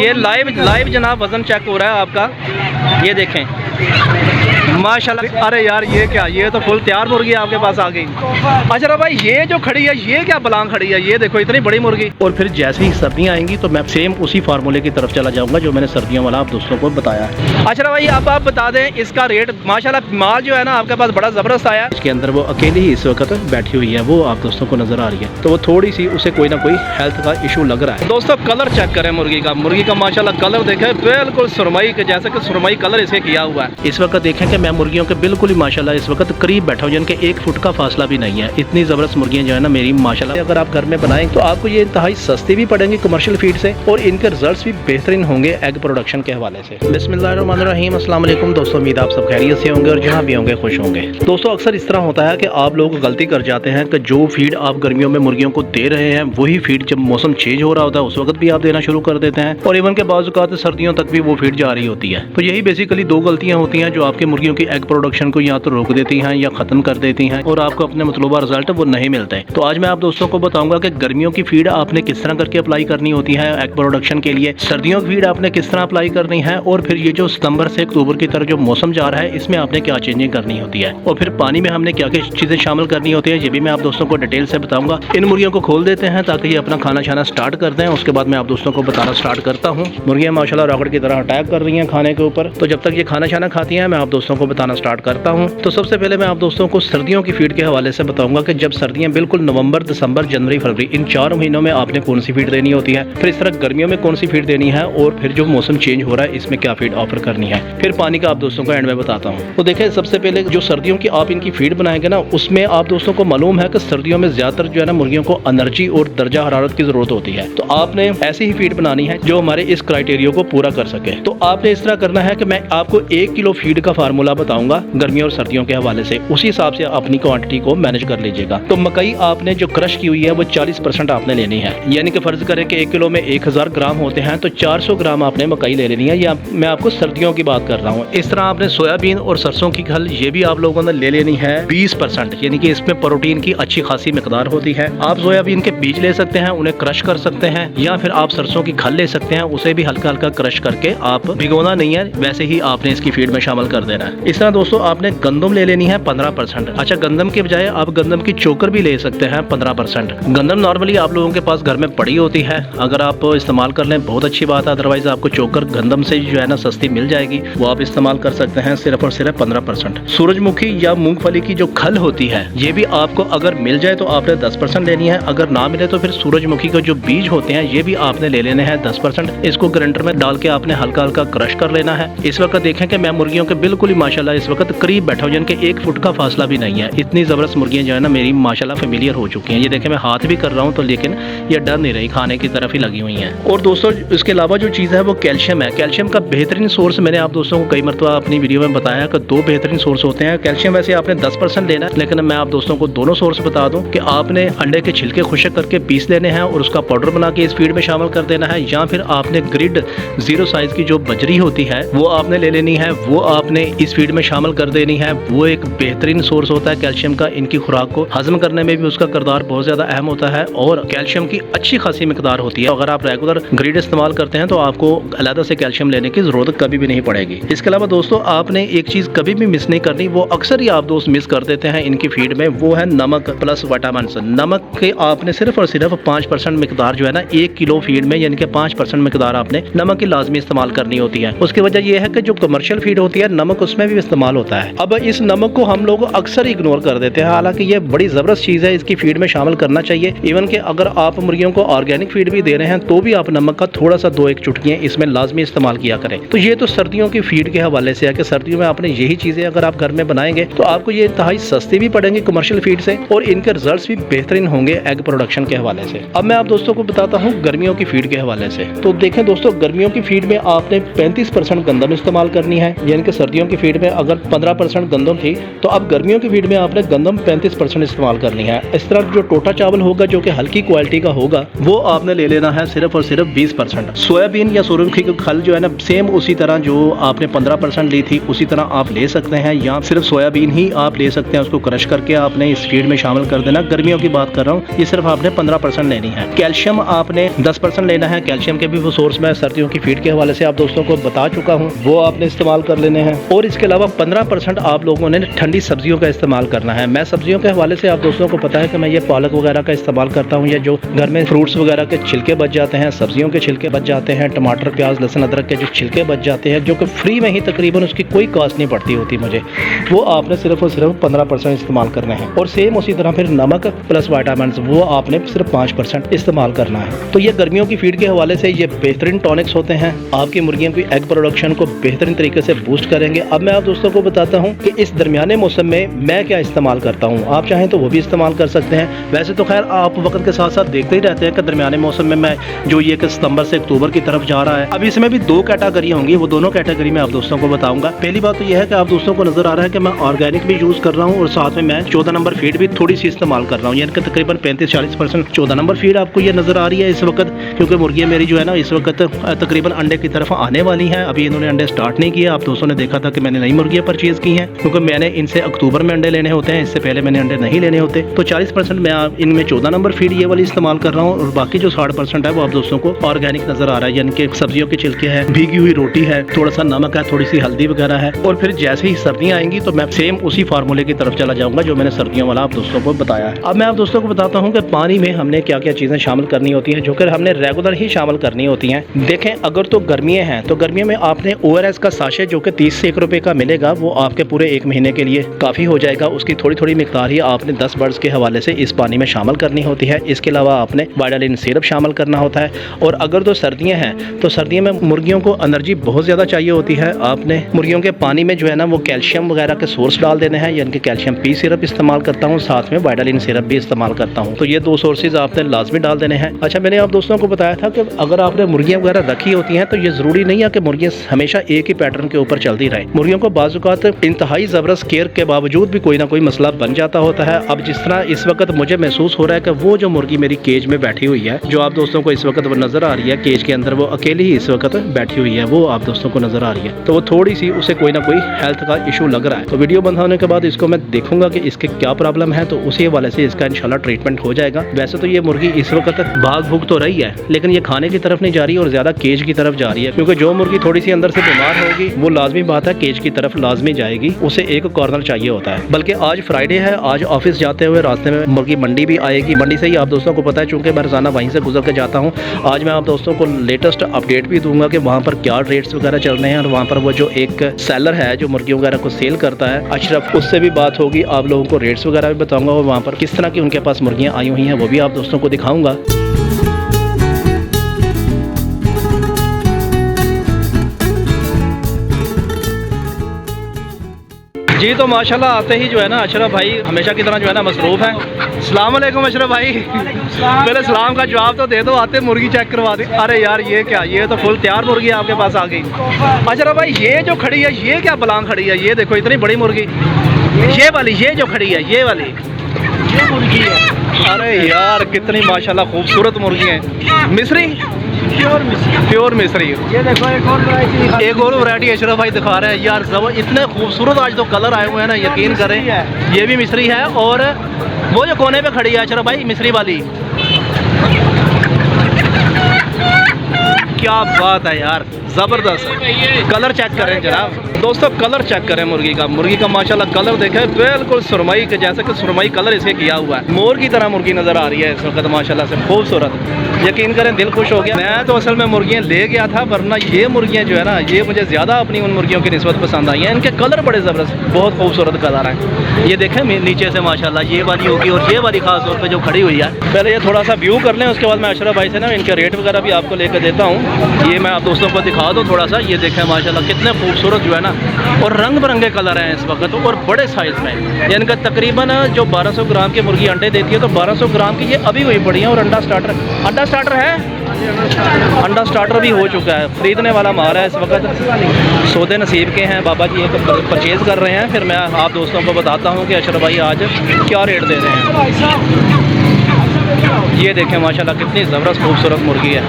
ये लाइव जनाब वजन चेक हो रहा है आपका, ये देखें माशाल्लाह। अरे यार ये क्या, ये तो फुल तैयार मुर्गी आपके पास आ गई। अच्छा भाई ये जो खड़ी है ये क्या बलांग खड़ी है, ये देखो इतनी बड़ी मुर्गी। और फिर जैसे ही सर्दियाँ आएंगी तो मैं सेम उसी फार्मूले की तरफ चला जाऊंगा जो मैंने सर्दियों वाला आप दोस्तों को बताया है। अच्छा भाई अब आप बता दें इसका रेट। माशाल्लाह माल जो है ना आपके पास बड़ा ज़बरदस्त आया। इसके अंदर वो अकेली ही इस वक्त बैठी हुई है, वो आप दोस्तों को नज़र आ रही है, तो वो थोड़ी सी उसे कोई ना कोई हेल्थ का इशू लग रहा है। दोस्तों कलर चेक करें मुर्गी का माशाल्लाह कलर देखें, बिल्कुल सुरमई के जैसे कि सुरमई कलर इसके किया हुआ है। इस वक्त देखें कि मैं मुर्गियों के बिल्कुल ही माशाल्लाह इस वक्त करीब बैठा हूँ, जिनके 1 फुट का फासला भी नहीं है। इतनी ज़बरदस्त मुर्गियाँ जो है ना मेरी माशाल्लाह। अगर आप घर में बनाएं तो आपको ये इंतहाई सस्ती भी पड़ेंगी कमर्शियल फीड से, और इनके रिजल्ट्स भी बेहतरीन होंगे एग प्रोडक्शन के हवाले से। बिस्मिल्लाहिर्रहमानिर्रहीम, अस्सलाम वालेकुम दोस्तों, उम्मीद आप सब खैरियत से होंगे और जहाँ भी होंगे खुश होंगे। दोस्तों अक्सर इस तरह होता है कि आप लोग गलती कर जाते हैं कि जो फीड आप गर्मियों में मुर्गियों को दे रहे हैं वही फीड जब मौसम चेंज हो रहा होता है उस वक्त भी आप देना शुरू कर देते हैं, और इवन के बाज़ सर्दियों तक भी वो फीड जा रही होती है। तो यही बेसिकली 2 गलतियाँ होती हैं जो आपके मुर्गियों की एग प्रोडक्शन को या तो रोक देती हैं या खत्म कर देती हैं, और आपको अपने मतलूबा रिजल्ट वो नहीं मिलते। तो आज मैं आप दोस्तों को बताऊंगा कि गर्मियों की फीड आपने किस तरह करके अप्लाई करनी होती है एग प्रोडक्शन के लिए, सर्दियों की फीड आपने किस तरह अप्लाई करनी है, और फिर ये जो सितंबर से अक्टूबर की तरफ जो मौसम जा रहा है इसमें आपने क्या चेंजिंग करनी होती है, और फिर पानी में हमने क्या क्या चीजें शामिल करनी होती है, ये भी मैं आप दोस्तों को डिटेल से बताऊंगा। इन मुर्गियों को खोल देते हैं ताकि ये अपना खाना छाना स्टार्ट कर दें, उसके बाद मैं आप दोस्तों को बताना स्टार्ट करता हूँ। मुर्गियाँ माशाल्लाह रॉकेट की तरह अटैक कर रही हैं खाने के ऊपर, तो जब तक ये खाना छाना खाती हैं मैं आप दोस्तों को बताना स्टार्ट करता हूँ। तो सबसे पहले मैं आप दोस्तों को सर्दियों की फीड के हवाले से बताऊंगा कि जब सर्दियां बिल्कुल नवंबर, दिसंबर, जनवरी, फरवरी इन 4 महीनों में आपने कौन सी फीड देनी होती है, फिर इस तरह गर्मियों में कौन सी फीड देनी है, और फिर जो मौसम चेंज हो रहा है इसमें क्या फीड ऑफर करनी है, फिर पानी का आप दोस्तों को एंड में बताता हूँ। तो देखें सबसे पहले जो सर्दियों की आप इनकी फीड बनाएंगे ना उसमें आप दोस्तों को मालूम है कि सर्दियों में ज्यादातर जो है ना मुर्गियों को एनर्जी और दर्जा हरारत की जरूरत होती है, तो आपने ऐसी ही फीड बनानी है जो हमारे इस क्राइटेरिया को पूरा कर सके। तो आपने इस तरह करना है कि मैं आपको 1 किलो फीड का फार्मूला बताऊंगा गर्मियों और सर्दियों के हवाले से, उसी हिसाब से अपनी क्वांटिटी को मैनेज कर लीजिएगा। तो मकई आपने जो क्रश की हुई है वो 40% आपने लेनी है, यानी कि फर्ज करें कि 1 किलो में 1000 ग्राम होते हैं तो 400 ग्राम आपने मकई ले लेनी है। या मैं आपको सर्दियों की बात कर रहा हूँ। इस तरह आपने सोयाबीन और सरसों की खल ये भी आप लोगों ने ले लेनी है 20%, यानी कि इसमें प्रोटीन की अच्छी खासी मिकदार होती है। आप सोयाबीन के बीज ले सकते हैं, उन्हें क्रश कर सकते हैं, या फिर आप सरसों की खल ले सकते हैं, उसे भी हल्का हल्का क्रश करके आप भिगोना नहीं है, वैसे ही आपने इसकी फीड में शामिल कर देना है। इस तरह दोस्तों आपने गंदम ले लेनी है 15%। अच्छा गंदम के बजाय आप गंदम की चोकर भी ले सकते हैं 15%। गंदम नॉर्मली आप लोगों के पास घर में पड़ी होती है, अगर आप इस्तेमाल कर लें बहुत अच्छी बात है, अदरवाइज आपको चोकर गंदम से जो है ना सस्ती मिल जाएगी, वो आप इस्तेमाल कर सकते हैं सिर्फ और सिर्फ 15%। सूरजमुखी या मूंगफली की जो खल होती है ये भी आपको अगर मिल जाए तो आपने 10% लेनी है, अगर ना मिले तो फिर सूरजमुखी के जो बीज होते हैं ये भी आपने ले लेने हैं 10%। इसको ग्राइंडर में डाल के आपने हल्का हल्का क्रश कर लेना है। इस वक्त देखें कि मैं मुर्गियों के बिल्कुल ही माशाल्लाह इस वक्त करीब बैठा हूँ, जिनके 1 फुट का फासला भी नहीं है। इतनी जबरदस्त मुर्गियां जो है ना मेरी माशाल्लाह फेमिलियर हो चुकी हैं। ये देखें मैं हाथ भी कर रहा हूँ तो लेकिन ये डर नहीं रही, खाने की तरफ ही लगी हुई हैं। और दोस्तों इसके अलावा जो चीज़ है वो कैल्शियम है। कैल्शियम का बेहतरीन सोर्स मैंने आप दोस्तों को कई मरतबा अपनी वीडियो में बताया कि 2 बेहतरीन सोर्स होते हैं। कैल्शियम वैसे आपने 10% लेना है, लेकिन मैं आप दोस्तों को दोनों सोर्स बता दूं कि आपने अंडे के छिलके खुशक करके पीस लेने हैं और उसका पाउडर बना के इस फीड में शामिल कर देना है, या फिर आपने ग्रिड 0 साइज की जो बजरी होती है वो आपने ले लेनी है, वो आपने इस फीड में शामिल कर देनी है। वो एक बेहतरीन सोर्स होता है कैल्शियम का, इनकी खुराक को हजम करने में भी उसका किरदार बहुत ज्यादा अहम होता है, और कैल्शियम की अच्छी खासी मिकदार होती है। अगर आप रेगुलर ग्रिड इस्तेमाल करते हैं तो आपको अलग से कैल्शियम लेने की जरूरत कभी भी नहीं पड़ेगी। इसके अलावा दोस्तों आपने एक चीज कभी भी मिस नहीं करनी, वो अक्सर ही आप दोस्त मिस कर देते हैं इनकी फीड में, वो है नमक प्लस विटामिन। नमक के आपने सिर्फ और सिर्फ 5% मिकदार जो है ना 1 किलो फीड में, यानी कि 5% मिकदार आपने नमक की लाजमी इस्तेमाल करनी होती है। उसकी वजह यह है कि जो कमर्शियल फीड होती है नमक उसमें भी इस्तेमाल होता है। अब इस नमक को हम लोग अक्सर इग्नोर कर देते हैं, हालांकि ये बड़ी जबरदस्त चीज है, इसकी फीड में शामिल करना चाहिए। इवन कि अगर आप मुर्गियों को ऑर्गेनिक फीड भी दे रहे हैं तो भी आप नमक का थोड़ा सा 2-1 चुटकियां इसमें लाजमी इस्तेमाल किया करें। तो ये तो सर्दियों की फीड के हवाले से है कि सर्दियों में आपने यही चीजें अगर आप घर में बनाएंगे तो आपको ये इंतहाई सस्ती भी पड़ेंगे कमर्शियल फीड से, और इनके रिजल्ट्स भी बेहतरीन होंगे एग प्रोडक्शन के हवाले से। अब मैं आप दोस्तों को बताता हूँ गर्मियों की फीड के हवाले से। तो देखें दोस्तों गर्मियों की फीड में आपने 35% गंदम इस्तेमाल करनी है, यानी कि सर्दियों की फीड फीड में अगर 15% गंदम थी तो अब गर्मियों की फीड में आपने गंदम 35% इस्तेमाल करनी है। इस तरह जो टोटा चावल होगा जो कि हल्की क्वालिटी का होगा वो आपने ले लेना है सिर्फ और सिर्फ 20%। सोयाबीन या सूरजमुखी की खल जो है ना सेम उसी तरह जो आपने 15% ली थी उसी तरह आप ले सकते हैं, या सिर्फ सोयाबीन ही आप ले सकते हैं। उसको क्रश करके आपने इस फीड में शामिल कर देना। गर्मियों की बात कर रहा हूँ, ये सिर्फ आपने 15% लेनी है। कैल्शियम आपने 10% लेना है। कैल्शियम के भी वो सोर्स मैं सर्दियों की फीड के हवाले से आप दोस्तों को बता चुका हूँ, वो आपने इस्तेमाल कर लेने हैं। और इसके अलावा 15% आप लोगों ने ठंडी सब्जियों का इस्तेमाल करना है। मैं सब्जियों के हवाले से आप दोस्तों को पता है कि मैं ये पालक वगैरह का इस्तेमाल करता हूँ, या जो घर में फ्रूट्स वगैरह के छिलके बच जाते हैं, सब्जियों के छिलके बच जाते हैं, टमाटर प्याज लहसुन अदरक के जो छिलके बच जाते हैं, जो कि फ्री में ही तकरीबन उसकी कोई कॉस्ट नहीं पड़ती होती मुझे, वो आपने सिर्फ और सिर्फ 15% इस्तेमाल करने हैं। और सेम उसी तरह फिर नमक प्लस विटामिन वो आपने सिर्फ 5% इस्तेमाल करना है। तो ये गर्मियों की फीड के हवाले से ये बेहतरीन टॉनिक्स होते हैं, आपकी मुर्गियों की एग प्रोडक्शन को बेहतरीन तरीके से बूस्ट करेंगे। अब मैं आप दोस्तों को बताता हूँ कि इस दरमियाने मौसम में मैं क्या इस्तेमाल करता हूँ। आप चाहें तो वो भी इस्तेमाल कर सकते हैं। वैसे तो खैर आप वक्त के साथ साथ देखते ही रहते हैं कि दरमियाने मौसम में मैं जो ये कि सितंबर से अक्टूबर की तरफ जा रहा है, अब इसमें भी 2 कैटेगरी होंगी, वो दोनों कैटेगरी में आप दोस्तों को बताऊंगा। पहली बात तो यह है कि आप दोस्तों को नजर आ रहा है कि मैं ऑर्गेनिक भी यूज कर रहा हूँ और साथ में मैं 14 नंबर फीड भी थोड़ी सी इस्तेमाल कर रहा हूँ, यानी कि तकरीबन 35-40% 14 नंबर फीड आपको ये नजर आ रही है इस वक्त, क्योंकि मुर्गियाँ मेरी जो है ना इस वक्त तकरीबन अंडे की तरफ आने वाली हैं। अभी इन्होंने अंडे स्टार्ट नहीं किया। आप दोस्तों ने देखा था कि मैंने नई मुर्गियाँ परचेज की हैं, क्योंकि मैंने इनसे अक्टूबर में अंडे लेने होते हैं, इससे पहले मैंने अंडे नहीं लेने होते। तो 40% मैं इनमें 14 नंबर फीड ये वाली इस्तेमाल कर रहा हूँ, और बाकी जो 60% है वो आप दोस्तों को ऑर्गेनिक नजर आ रहा है, यानी कि सब्जियों के छिलके हैं, भीगी हुई रोटी है, थोड़ा सा नमक है, थोड़ी सी हल्दी वगैरह है। और फिर जैसे ही सर्दियाँ आएंगी तो मैं सेम उसी फार्मूले की तरफ चला जाऊंगा जो मैंने सर्दियों वाला आप दोस्तों को बताया है। अब मैं आप दोस्तों को बताता हूँ कि पानी में हमने क्या क्या चीज़ें शामिल करनी होती हैं, जो कि हमने रेगुलर ही शामिल करनी होती हैं। देखें, अगर तो गर्मियाँ हैं तो गर्मियों में आपने ORS का साशे जो कि 30 से 1 रुपये का मिलेगा, वो आपके पूरे 1 महीने के लिए काफ़ी हो जाएगा। उसकी थोड़ी थोड़ी मिकदार ही आपने 10 बर्ड्स के हवाले से इस पानी में शामिल करनी होती है। इसके अलावा आपने वाइडालिन सिरप शामिल करना होता है। और अगर तो सर्दियाँ हैं तो सर्दियों में मुर्गियों को एनर्जी बहुत ज़्यादा चाहिए होती है। आपने मुर्गियों के पानी में जो है ना वो कैल्शियम वगैरह के सोर्स डाल देने हैं, यानी कि कैल्शियम पी सिरप इस्तेमाल करता हूँ, साथ में वाइडालिन सिरप भी इस्तेमाल करता हूँ। तो ये 2 सोर्सेज आपने लाजमी डाल देने हैं। अच्छा, मैंने आप दोस्तों को बताया था कि अगर आपने मुर्गियाँ वगैरह रखी होती हैं तो ये ज़रूरी नहीं है कि मुर्गियाँ हमेशा एक ही पैटर्न के ऊपर चलती रहें। मुर्गियों को बाज़-औक़ात इंतहाई ज़बरदस्त केयर के बावजूद भी कोई ना कोई मसला बन जाता होता है। अब जिस तरह इस वक्त मुझे महसूस हो रहा है कि वो जो मुर्गी मेरी केज में बैठी हुई है, जो आप दोस्तों को इस वक्त नज़र आ रही है केज के अंदर, वो अकेली ही इस वक्त बैठी हुई है, वो आप दोस्तों को नज़र आ रही है। तो वो थोड़ी सी उसे कोई ना कोई हेल्थ का इशू लग रहा है। तो वीडियो बंद होने के बाद इसको मैं देखूंगा कि इसके क्या प्रॉब्लम है, तो उसी हवाले से इसका इंशाल्लाह ट्रीटमेंट हो जाएगा। वैसे तो ये मुर्गी इस वक्त भाग भूग तो रही है, लेकिन ये खाने की तरफ नहीं जा रही और ज़्यादा केज की तरफ जा रही है, क्योंकि जो मुर्गी थोड़ी सी अंदर से बीमार होगी वो लाजमी बात है केज की तरफ लाजमी जाएगी, उसे एक कॉर्नर चाहिए होता है। बल्कि आज फ्राइडे है, आज ऑफिस जाते हुए रास्ते में मुर्गी मंडी भी आएगी। मंडी से ही आप दोस्तों को पता है, चूँकि मैं रोज़ाना वहीं से गुजर के जाता हूँ, आज मैं आप दोस्तों को लेटेस्ट अपडेट भी दूंगा कि वहाँ पर क्या रेट्स वगैरह चल रहे हैं। और वहाँ पर वो जो एक सेलर है जो मुर्गियों वगैरह को सेल करता है, अशरफ, उससे भी बात होगी। आप लोगों को रेट्स वगैरह भी बताऊंगा और वहाँ पर किस तरह की उनके पास मुर्गियाँ आई हुई हैं वो भी आप दोस्तों को दिखाऊंगा। जी, तो माशाल्लाह आते ही जो है ना अशरफ भाई हमेशा की तरह जो है ना मसरूफ़ हैं। अस्सलाम वालेकुम अशरफ भाई, पहले सलाम का जवाब तो दे दो, आते मुर्गी चेक करवा दे। अरे यार ये क्या, ये तो फुल तैयार मुर्गी आपके पास आ गई। अशरफ भाई ये जो खड़ी है ये क्या बलांग खड़ी है, ये देखो इतनी बड़ी मुर्गी, ये वाली, ये जो खड़ी है ये वाली, ये मुर्गी है। अरे यार कितनी माशाल्लाह खूबसूरत मुर्गी है, मिस्री, प्योर मिस्री। ये देखो एक और वैरायटी अशरफ भाई दिखा रहे हैं यार, इतने खूबसूरत आज तो कलर आए हुए हैं ना, यकीन करें ये भी मिस्री है। और वो जो कोने पे खड़ी है अशरफ भाई मिस्री वाली, क्या बात है यार, ज़बरदस्त। कलर चेक करें जनाब दोस्तों, कलर चेक करें मुर्गी का माशाल्लाह कलर देखें, बिल्कुल सुरमई के जैसे कि सुरमई कलर इसके किया हुआ है। मोर की तरह मुर्गी नज़र आ रही है इस वक्त माशाल्लाह से, खूबसूरत। यकीन करें दिल खुश हो गया। मैं तो असल में मुर्गियाँ ले गया था, वरना ये मुर्गियाँ जो है ना ये मुझे ज़्यादा अपनी उन मुर्गियों की निस्बत पसंद आई हैं। इनके कलर बड़े ज़बरदस्त, बहुत खूबसूरत कलर हैं। ये देखें नीचे से माशाल्लाह ये वाली होगी और ये वाली खास तौर पर जो खड़ी हुई है। पहले ये थोड़ा सा व्यू कर लें, उसके बाद मैं अशरफ भाई से ना इनके रेट वगैरह भी आपको लेकर देता हूँ। ये मैं आप दोस्तों को दिखा दूँ थोड़ा सा। ये देखें माशाल्लाह कितने खूबसूरत जो है ना, और रंग बिरंगे कलर हैं इस वक्त, और बड़े साइज़ में। इनका तकरीबन जो 1200 ग्राम की मुर्गी अंडे देती है, तो 1200 ग्राम की ये अभी हुई पड़ी है। और अंडा स्टार्टर है अंडा स्टार्टर भी हो चुका है। खरीदने वाला माल है इस वक्त। सौदे नसीब के हैं। बाबा जी एक परचेज़ कर रहे हैं, फिर मैं आप दोस्तों को बताता हूँ कि अशरफ भाई आज क्या रेट दे रहे हैं। ये देखें माशाल्लाह कितनी ज़बरदस्त खूबसूरत मुर्गी है,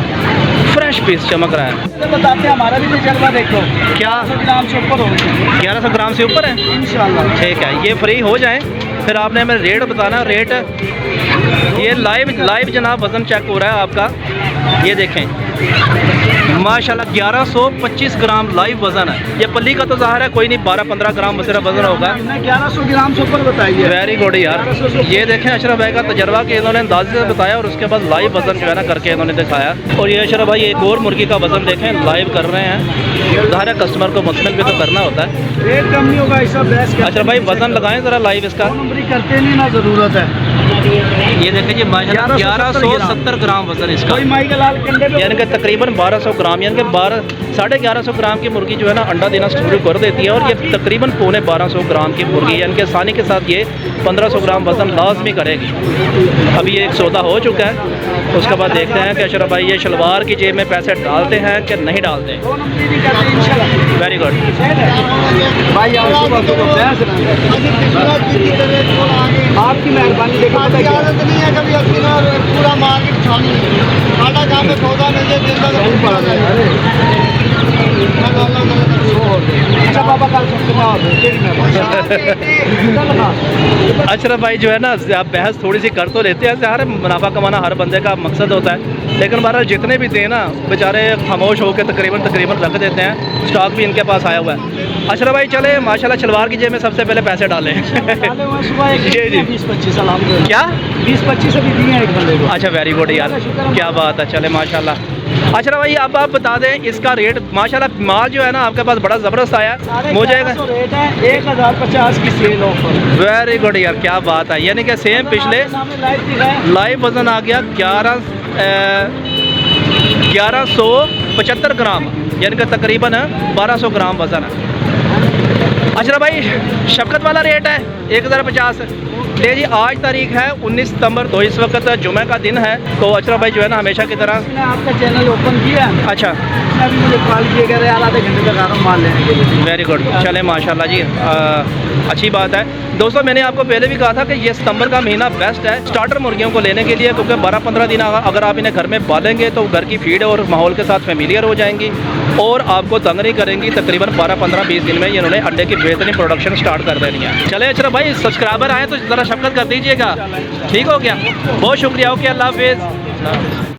फ्रेश पीस चमक रहा है। बताते हैं हमारा भी तजर्बा देखो, क्या 1100 ग्राम से ऊपर होगी 1100 ग्राम से ऊपर है इंशाल्लाह। ठीक है, ये फ्री हो जाए फिर आपने हमें रेट बताना। रेट ये लाइव जनाब वज़न चेक हो रहा है आपका। ये देखें माशाल्लाह 1125 ग्राम लाइव वज़न है। ये पल्ली का तो ज़ाहिर है कोई नहीं, 12-15 ग्राम सिर्फ वज़न होगा। 1100 ग्राम से ऊपर बताइए। वेरी गुड यार। ये देखें अशरफ भाई का तजर्बा कि इन्होंने अंदाजे से बताया और उसके बाद लाइव वज़न जो है ना करके इन्होंने दिखाया। और ये अशरफ भाई एक और मुर्गी का वज़न देखें लाइव कर रहे हैं। ज़ाहिर है कस्टमर को मुतमिन भी तो करना होता है। रेट कम नहीं होगा ऐसा बहस। अशरफ भाई वज़न लगाएं ज़रा लाइव इसका। करते नहीं ना ज़रूरत है। ये देखें जी माशाल्लाह 1170 ग्राम वज़न इसका। कोई माई का लाल कंडे पे यानी कि तकरीबन 1200 ग्राम, यानी कि 1150 ग्राम की मुर्गी जो है ना अंडा देना शुरू कर देती है। और ये तकरीबन 1250 ग्राम की मुर्गी, यानी कि आसानी के साथ ये 1500 ग्राम वज़न लाजमी करेगी। अभी ये एक सौदा हो चुका है, उसके बाद देखते हैं कि अशरफ भाई ये शलवार की जेब में पैसे डालते हैं कि नहीं डालते। वेरी गुड भाई आपकी मेहरबानी। देखो आदत नहीं है कभी पूरा मार्केट छानी आटा जहाँ पे सौदा मिल जाए दिन का तो पड़ा जाए। अच्छा बाबा कल अशरफ भाई जो है ना आप बहस थोड़ी सी कर तो लेते हैं, यार मुनाफा कमाना हर बंदे का मकसद होता है, लेकिन बहरहाल जितने भी थे ना बेचारे खामोश होकर तकरीबन रख देते हैं। स्टॉक भी इनके पास आया हुआ है। अशरफ भाई चले माशाल्लाह शलवार की जेब में सबसे पहले पैसे डालें। जी जी 20-25 क्या 20-25 अभी दिए हैं एक बंदे को। अच्छा वेरी गुड यार, क्या बात है। चले माशाल्लाह। अशरफ भाई अब आप बता दें इसका रेट। माशाल्लाह माल जो है ना आपके पास बड़ा ज़बरदस्त आया मुझे। रेट है 1050 की सेल ऑफर। वेरी गुड यार, क्या बात है। यानी कि सेम पिछले लाइव वज़न आ गया 1175 ग्राम, यानी कि तकरीबन 1200 ग्राम वज़न है। अशरफ भाई शफकत वाला रेट है 1050। ले जी आज तारीख है 19 सितंबर, तो इस वक्त जुमे का दिन है। तो अशरफ भाई जो है ना हमेशा की तरह मैंने आपका चैनल ओपन किया। अच्छा अभी मुझे कॉल किया कह रहे यार आधे घंटे तक आ रहा हूँ माल लेने के लिए। वेरी गुड, चले माशाल्लाह जी अच्छी बात है। दोस्तों मैंने आपको पहले भी कहा था कि ये सितंबर का महीना बेस्ट है स्टार्टर मुर्गियों को लेने के लिए, क्योंकि 12-15 दिन अगर आप इन्हें घर में पालेंगे तो घर की फीड और माहौल के साथ फेमिलियर हो जाएंगी और आपको तंग नहीं करेंगी। तकरीबन 12-15-20 दिन में इन्होंने अंडे की बेहतरीन प्रोडक्शन स्टार्ट कर देनी है। चले अशरफ भाई सब्सक्राइबर आए तो ज़रा शफकत कर दीजिएगा, ठीक हो गया। बहुत शुक्रिया, ओके अल्लाह हाफिज़।